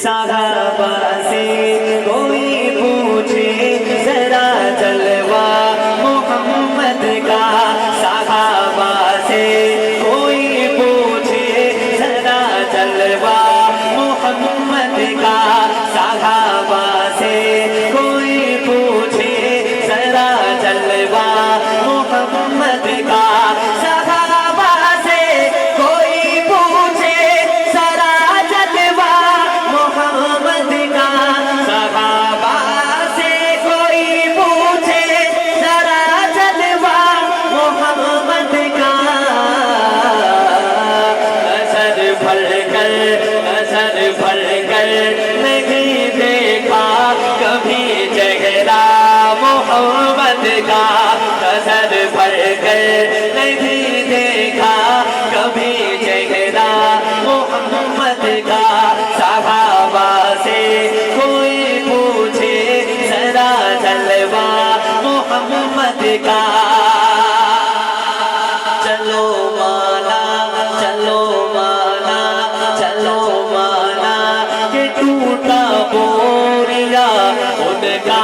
साहबा से कोई पूछे जरा जलवा मोहम्मद का, साहबा से कोई पूछे जरा जलवा मोहम्मद का, साहबा से कोई पूछे जरा जलवा मोहम्मद का, साहबा से कोई पूछे जरा जलवा मोहम्मद का, साहबा से कोई पूछे जरा जलवा मोहम्मद का। नजर भर कर नहीं देखा कभी चेहरा मोहम्मद का, नजर भर कर नहीं देखा कभी चेहरा मोहम्मद का, साहबा से कोई पूछे जरा जलवा मोहम्मद का। चलो माना चलो माना चलो माना कि टूटा बोरिया उनका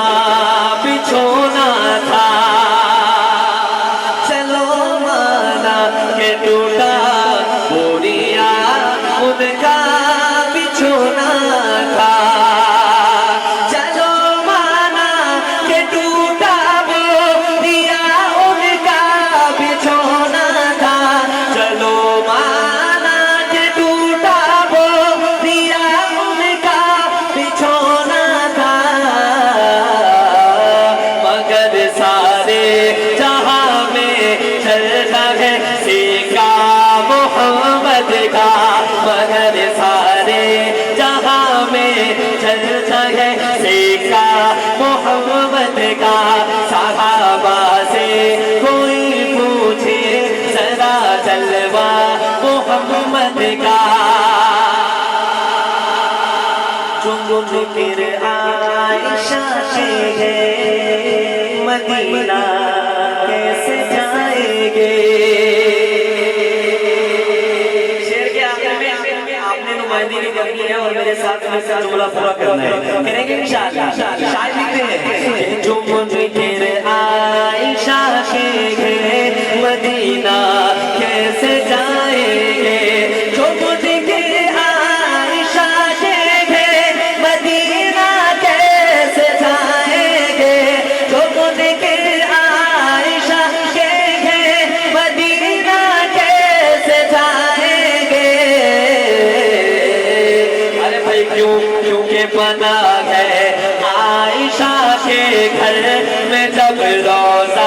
बिछोना था, चलो माना कि टूटा बोरिया उनका बिछोना था, चलो माना कि टूटा बोरिया उनका बिछोना था, चलो माना कि टूटा बोरिया उनका बिछोना था। मगर सारे जहां में चलता है सिक्का मोहम्मद का, मगर सारे जहां में चलता है सिक्का मोहम्मद का, साहबा से कोई पूछे जरा जलवा मोहम्मद का। जो फिर आयशा से है मदीना कैसे जाएंगे। शेर के आखिर में आपने नुमाइंदगी करनी है और मेरे साथ में जुमला पूरा करना है, करेंगे इंशाअल्लाह। शायद लिखते हैं जो फिर आयशा से है मदीना कैसे जाएंगे, जो क्योंकि बना है आयशा के घर में जब रोज़ा